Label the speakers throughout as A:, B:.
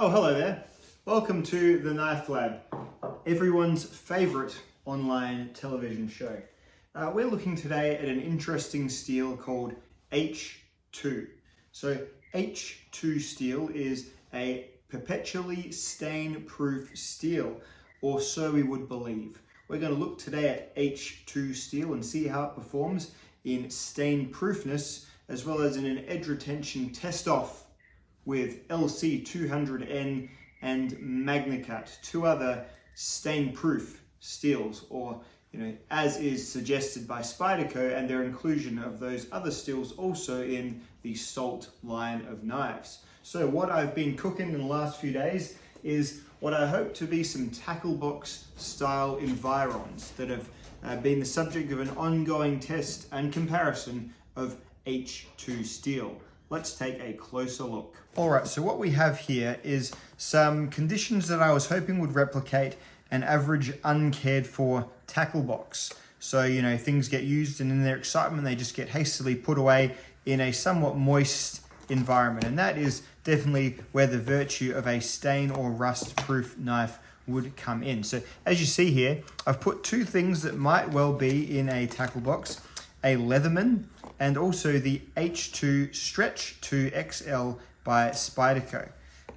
A: Oh, hello there. Welcome to the Knife Lab, everyone's favorite online television show. We're looking today at an interesting steel called H2. So H2 steel is a perpetually stain-proof steel, or so we would believe. We're going to look today at H2 steel and see how it performs in stain-proofness, as well as in an edge retention test-off with LC200n and Magnacut, two other stain-proof steels, or as is suggested by Spyderco, and their inclusion of those other steels also in the Salt line of knives. So what I've been cooking in the last few days is what I hope to be some tackle box style environs that have been the subject of an ongoing test and comparison of H2 steel. Let's take a closer look. All right, so what we have here is some conditions that I was hoping would replicate an average uncared for tackle box. So, things get used and in their excitement, they just get hastily put away in a somewhat moist environment. And that is definitely where the virtue of a stain or rust proof knife would come in. So as you see here, I've put two things that might well be in a tackle box: a Leatherman and also the H2 Stretch 2 XL by Spyderco.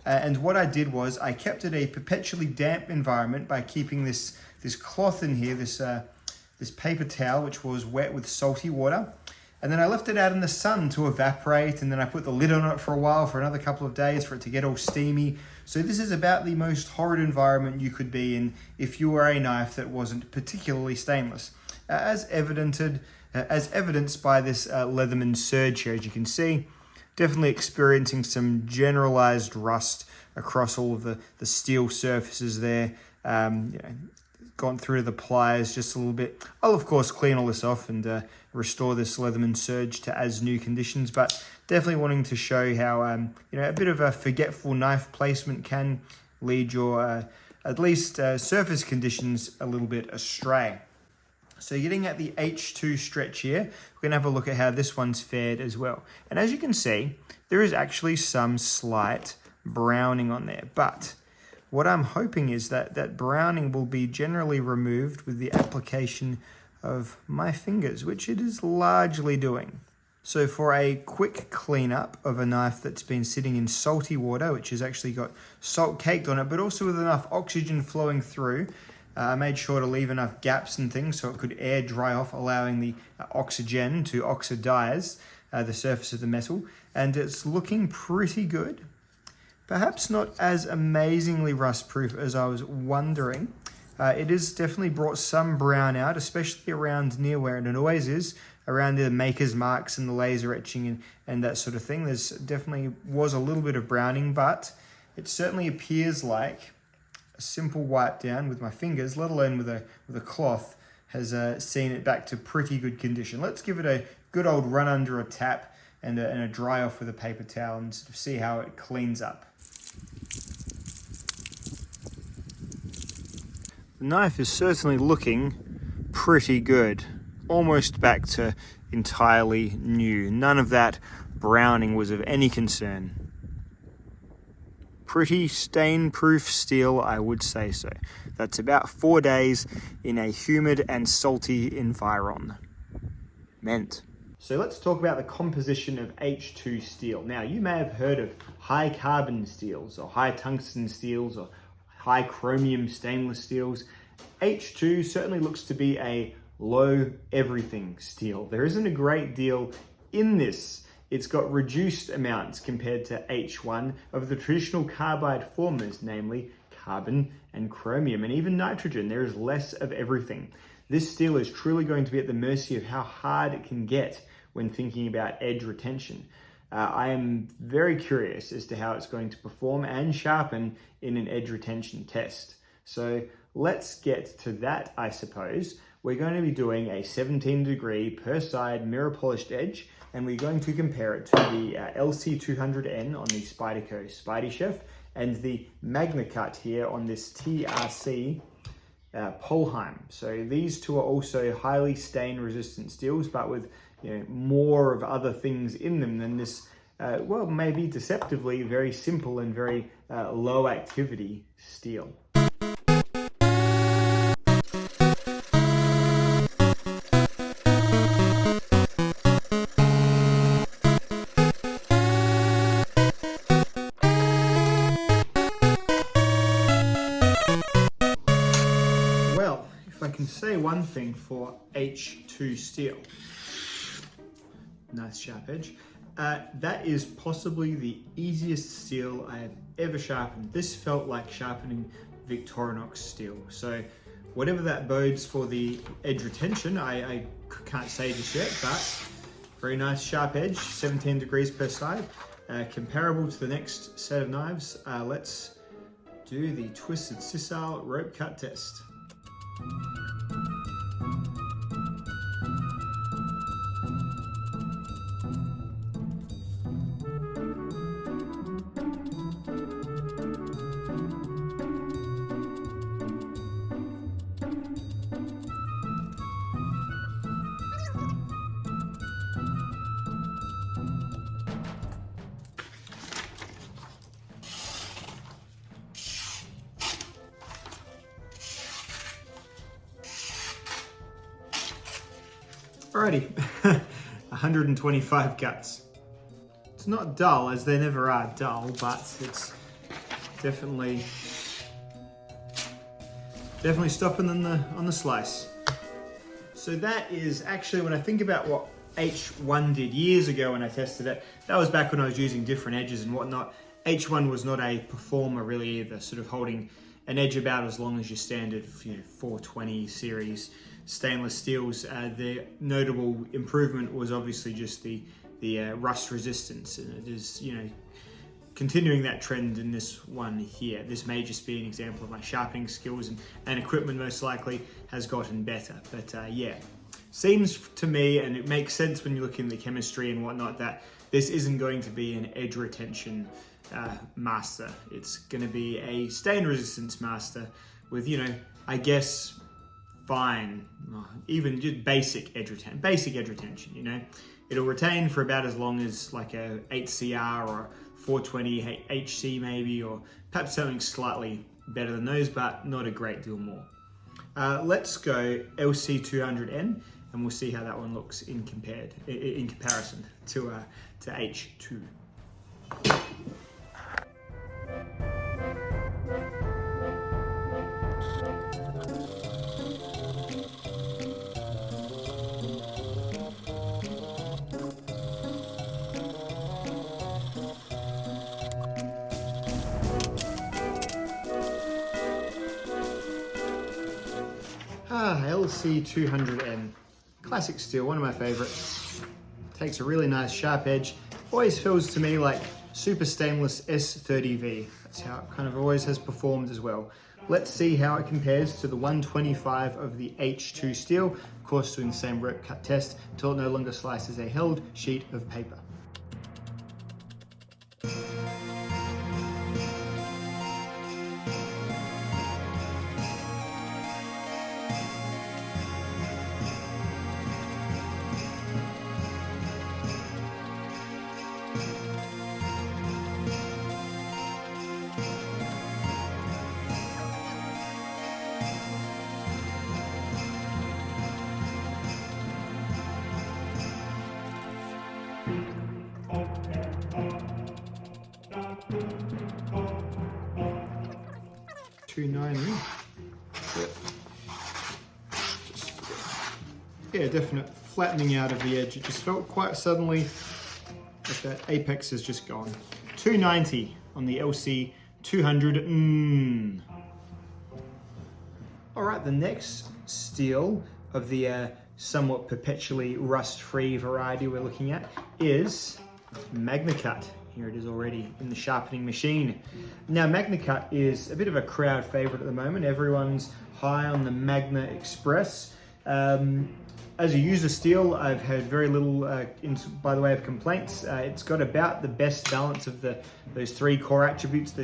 A: And what I did was I kept it a perpetually damp environment by keeping this cloth in here, this paper towel, which was wet with salty water. And then I left it out in the sun to evaporate, and then I put the lid on it for a while, for another couple of days, for it to get all steamy. So this is about the most horrid environment you could be in if you were a knife that wasn't particularly stainless. As evidenced by this Leatherman surge here, as you can see, definitely experiencing some generalized rust across all of the steel surfaces there. Gone through the pliers just a little bit. I'll of course clean all this off and restore this Leatherman surge to as new conditions, but definitely wanting to show how a bit of a forgetful knife placement can lead your at least surface conditions a little bit astray. So getting at the H2 stretch here, we're going to have a look at how this one's fared as well. And as you can see, there is actually some slight browning on there. But what I'm hoping is that browning will be generally removed with the application of my fingers, which it is largely doing. So for a quick cleanup of a knife that's been sitting in salty water, which has actually got salt caked on it, but also with enough oxygen flowing through, I made sure to leave enough gaps and things so it could air dry off, allowing the oxygen to oxidize the surface of the metal. And it's looking pretty good. Perhaps not as amazingly rust proof as I was wondering. It has definitely brought some brown out, especially around near where it always is, around the maker's marks and the laser etching and that sort of thing. There's definitely was a little bit of browning, but it certainly appears like a simple wipe down with my fingers, let alone with a cloth, has seen it back to pretty good condition. Let's give it a good old run under a tap and a dry off with a paper towel and sort of see how it cleans up. The knife is certainly looking pretty good, almost back to entirely new. None of that browning was of any concern. Pretty stain-proof steel, I would say so. That's about 4 days in a humid and salty environment. So let's talk about the composition of H2 steel. Now, you may have heard of high carbon steels or high tungsten steels or high chromium stainless steels. H2 certainly looks to be a low everything steel. There isn't a great deal in this it's got reduced amounts compared to H1 of the traditional carbide formers, namely carbon and chromium and even nitrogen. There is less of everything. This steel is truly going to be at the mercy of how hard it can get when thinking about edge retention. I am very curious as to how it's going to perform and sharpen in an edge retention test. So let's get to that, I suppose. We're going to be doing a 17-degree per side mirror polished edge, and we're going to compare it to the LC200n on the Spyderco Spidey Chef and the Magnacut here on this TRC Polheim. So these two are also highly stain resistant steels, but with more of other things in them than this, well, maybe deceptively very simple and very low activity steel. Well, if I can say one thing for H2 steel, nice sharp edge, that is possibly the easiest steel I have ever sharpened. This felt like sharpening Victorinox steel. So whatever that bodes for the edge retention, I can't say just yet, but very nice sharp edge, 17 degrees per side. Comparable to the next set of knives, let's do the twisted sisal rope cut test. Alrighty, 125 cuts. It's not dull, as they never are dull, but it's definitely stopping on the slice. So that is actually, when I think about what H1 did years ago when I tested it, that was back when I was using different edges and whatnot. H1 was not a performer really either, sort of holding an edge about as long as your standard 420 series stainless steels. The notable improvement was obviously just the rust resistance, and it is continuing that trend in this one here. This may just be an example of my sharpening skills, and equipment most likely has gotten better. But yeah, seems to me, and it makes sense when you look in the chemistry and whatnot, that this isn't going to be an edge retention master. It's going to be a stain resistance master with, I guess, fine, even just basic edge retention. It'll retain for about as long as like a 8CR or 420 HC maybe, or perhaps something slightly better than those, but not a great deal more. Let's go LC200n, and we'll see how that one looks in comparison to H2. LC200n, classic steel, one of my favorites. Takes a really nice sharp edge. Always feels to me like super stainless S30V. That's how it kind of always has performed as well. Let's see how it compares to the 125 of the H2 steel. Of course, doing the same rope cut test until it no longer slices a held sheet of paper. Yeah, definite flattening out of the edge. It just felt quite suddenly but that apex is just gone. 290 on the LC200n. All right, the next steel of the somewhat perpetually rust-free variety we're looking at is Magnacut. Here it is already in the sharpening machine. Now, Magnacut is a bit of a crowd favorite at the moment. Everyone's high on the Magna Express. As a user steel, I've had very little by the way of complaints. It's got about the best balance of those three core attributes: the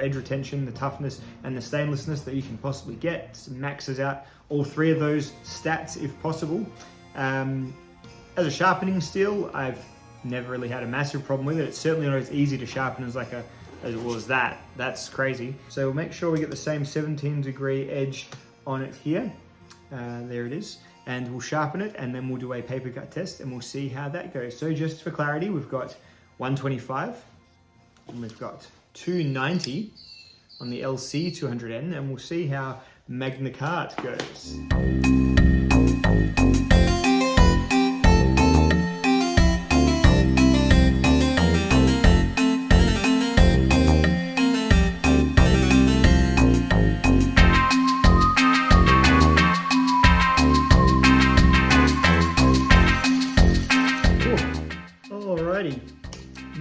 A: edge retention, the toughness, and the stainlessness that you can possibly get. It maxes out all three of those stats if possible. As a sharpening steel, I've never really had a massive problem with it. It's certainly not as easy to sharpen as it was that. That's crazy. So we'll make sure we get the same 17-degree edge on it here. There it is. And we'll sharpen it, and then we'll do a paper cut test, and we'll see how that goes. So just for clarity, we've got 125, and we've got 290 on the LC200n, and we'll see how Magnacut goes.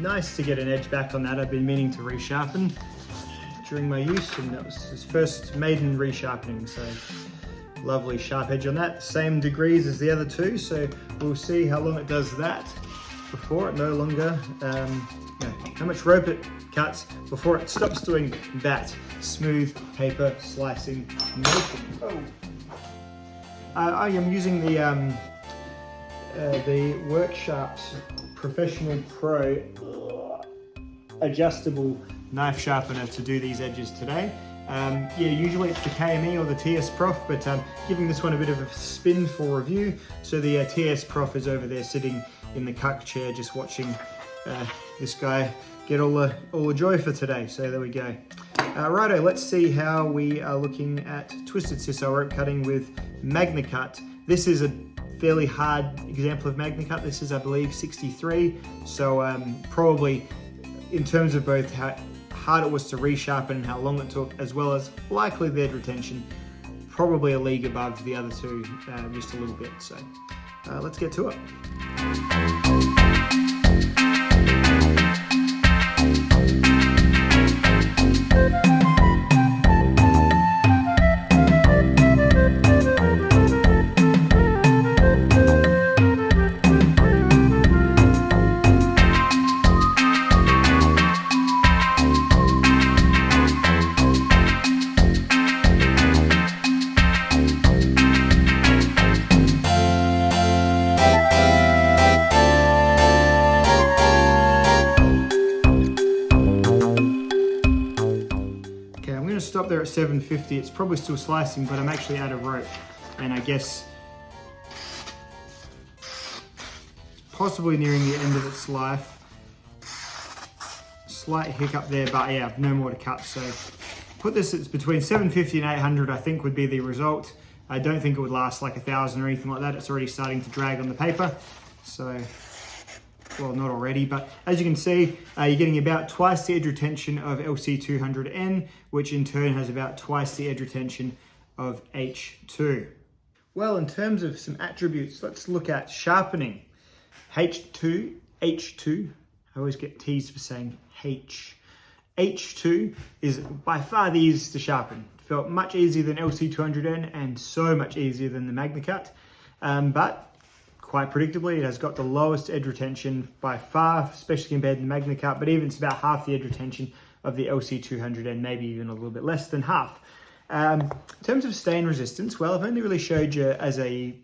A: Nice to get an edge back on that. I've been meaning to resharpen during my use, and that was his first maiden resharpening, so lovely sharp edge on that. Same degrees as the other two, so we'll see how long it does that before it no longer, how much rope it cuts before it stops doing that smooth paper slicing motion. Oh. I am using the Worksharp's Professional Pro adjustable knife sharpener to do these edges today. Yeah, usually it's the KME or the TS Prof, but giving this one a bit of a spin for review. So the TS Prof is over there sitting in the cuck chair, just watching this guy get all the joy for today. So there we go. Righto, let's see how we are looking at twisted sisal rope cutting with Magnacut. This is a fairly hard example of Magnacut. This is, I believe, 63. So probably in terms of both how hard it was to resharpen and how long it took, as well as likely the edge retention, probably a league above the other two, just a little bit. So let's get to it. Stop there at 750. It's probably still slicing, but I'm actually out of rope, and I guess it's possibly nearing the end of its life. Slight hiccup there, but yeah, no more to cut. So put this, it's between 750 and 800, I think would be the result. I don't think it would last like 1,000 or anything like that. It's already starting to drag on the paper. So, well, not already, but as you can see, you're getting about twice the edge retention of LC200n, which in turn has about twice the edge retention of H2. Well, in terms of some attributes, let's look at sharpening. H2, I always get teased for saying H. H2 is by far the easiest to sharpen. Felt much easier than LC200n and so much easier than the Magnacut, but quite predictably, it has got the lowest edge retention by far, especially compared to the Magnacut, but even it's about half the edge retention of the LC200n, maybe even a little bit less than half. In terms of stain resistance, well, I've only really showed you as a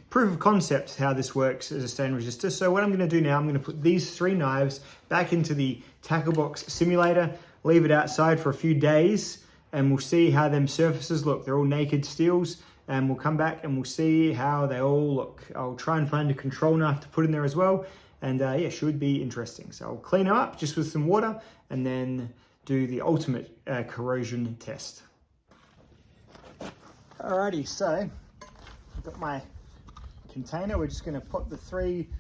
A: proof of concept how this works as a stain resistor. So what I'm going to do now, I'm going to put these three knives back into the tackle box simulator, leave it outside for a few days, and we'll see how them surfaces look. They're all naked steels. And we'll come back and we'll see how they all look. I'll try and find a control knife to put in there as well. And yeah, should be interesting. So I'll clean them up just with some water and then do the ultimate corrosion test. Alrighty, so I've got my container. We're just going to put the three,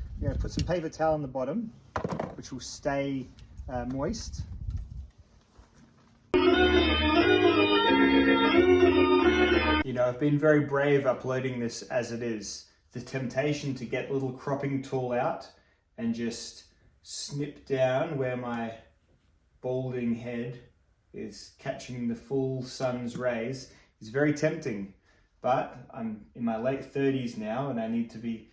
A: put some paper towel on the bottom, which will stay moist. I've been very brave uploading this as it is. The temptation to get the little cropping tool out and just snip down where my balding head is catching the full sun's rays is very tempting. But I'm in my late 30s now, and I need to be,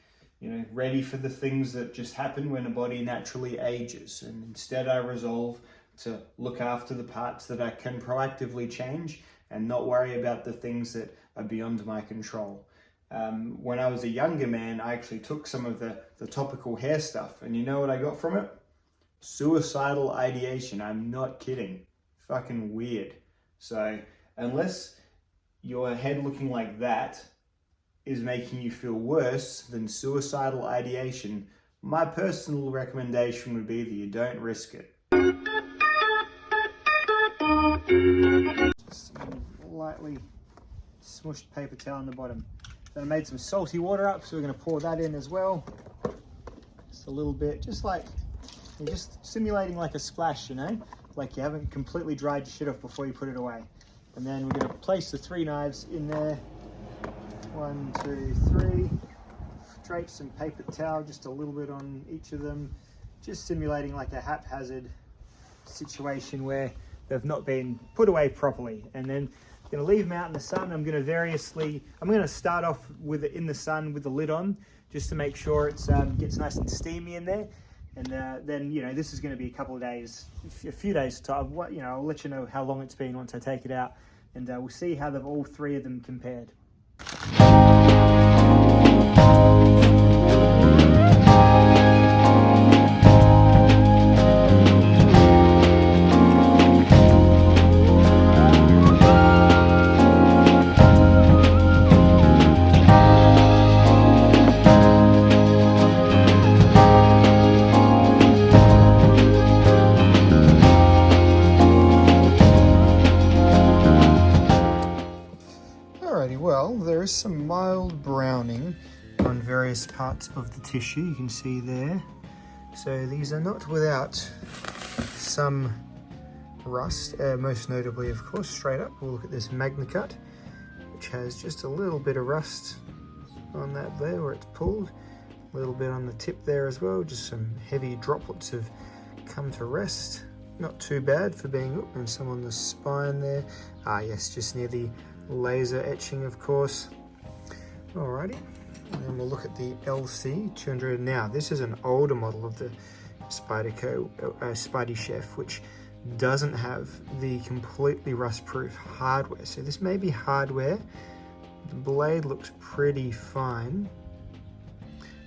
A: ready for the things that just happen when a body naturally ages. And instead I resolve to look after the parts that I can proactively change and not worry about the things that are beyond my control. When I was a younger man, I actually took some of the topical hair stuff, and you know what I got from it? Suicidal ideation. I'm not kidding. Fucking weird. So unless your head looking like that is making you feel worse than suicidal ideation, my personal recommendation would be that you don't risk it. Just lightly smushed paper towel on the bottom. Then I made some salty water up, so we're going to pour that in as well. Just a little bit, just simulating like a splash, like you haven't completely dried your shit off before you put it away. And then we're going to place the 3 knives in there. 1, 2, 3. Drape some paper towel, just a little bit on each of them, just simulating like a haphazard situation where they've not been put away properly. And then I'm going to leave them out in the sun. I'm going to start off with it in the sun with the lid on, just to make sure it gets nice and steamy in there. And then, this is going to be a couple of days, a few days time. I'll let you know how long it's been once I take it out, and we'll see how all 3 of them compared. Well, there is some mild browning on various parts of the tissue, you can see there. So these are not without some rust, most notably, of course, straight up, we'll look at this Magnacut, which has just a little bit of rust on that there where it's pulled. A little bit on the tip there as well, just some heavy droplets have come to rest. Not too bad for being, and some on the spine there. Ah yes, just near the laser etching, of course. Alrighty, and then we'll look at the LC200n. Now, this is an older model of the Spidey Chef, which doesn't have the completely rust-proof hardware. So this may be hardware. The blade looks pretty fine.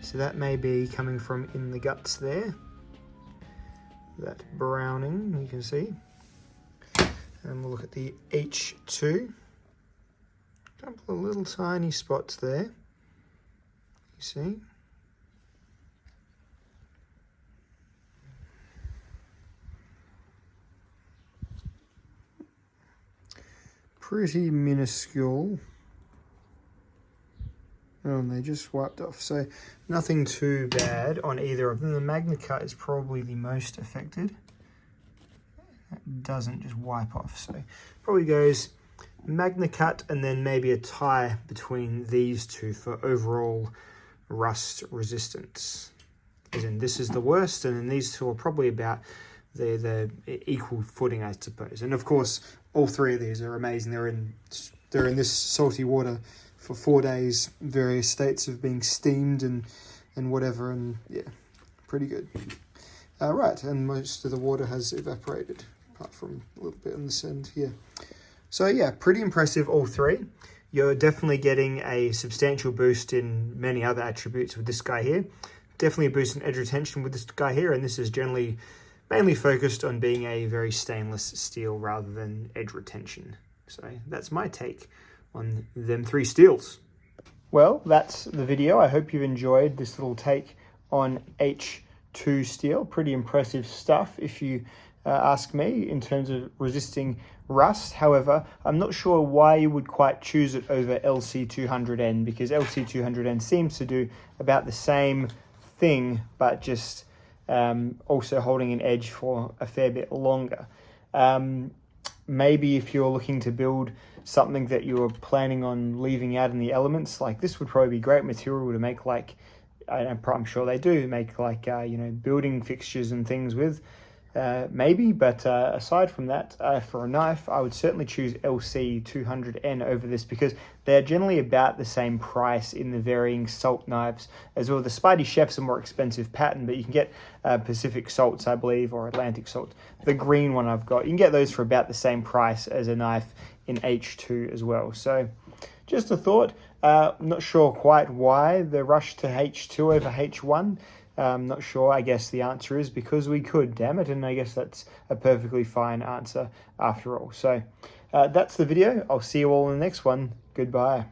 A: So that may be coming from in the guts there. That browning, you can see. And we'll look at the H2. A couple of little tiny spots there, you see. Pretty minuscule. Oh, and they just wiped off, so nothing too bad on either of them. The Magnacut is probably the most affected. That doesn't just wipe off, so probably goes Magnacut and then maybe a tie between these two for overall rust resistance. As in, this is the worst, and then these two are probably about the equal footing, I suppose. And of course, all 3 of these are amazing. They're in this salty water for 4 days, various states of being steamed and whatever, and yeah, pretty good. Right, and most of the water has evaporated, apart from a little bit on this end here. So yeah, pretty impressive, all 3. You're definitely getting a substantial boost in many other attributes with this guy here. Definitely a boost in edge retention with this guy here, and this is generally mainly focused on being a very stainless steel rather than edge retention. So that's my take on them 3 steels. Well, that's the video. I hope you've enjoyed this little take on H2 H2 steel. Pretty impressive stuff if you ask me, in terms of resisting rust. However, I'm not sure why you would quite choose it over LC200n, because LC200n seems to do about the same thing, but just also holding an edge for a fair bit longer. Maybe if you're looking to build something that you're planning on leaving out in the elements, like this would probably be great material to make, like, I'm sure they do make, like, you know, building fixtures and things with, maybe. But aside from that, for a knife, I would certainly choose LC200n over this, because they're generally about the same price in the varying salt knives as well. The Spidey Chef's a more expensive pattern, but you can get Pacific salts, I believe, or Atlantic salt. The green one I've got, you can get those for about the same price as a knife in H2 as well. So just a thought. I'm not sure quite why the rush to H2 over H1. I'm not sure. I guess the answer is because we could, damn it. And I guess that's a perfectly fine answer after all. So that's the video. I'll see you all in the next one. Goodbye.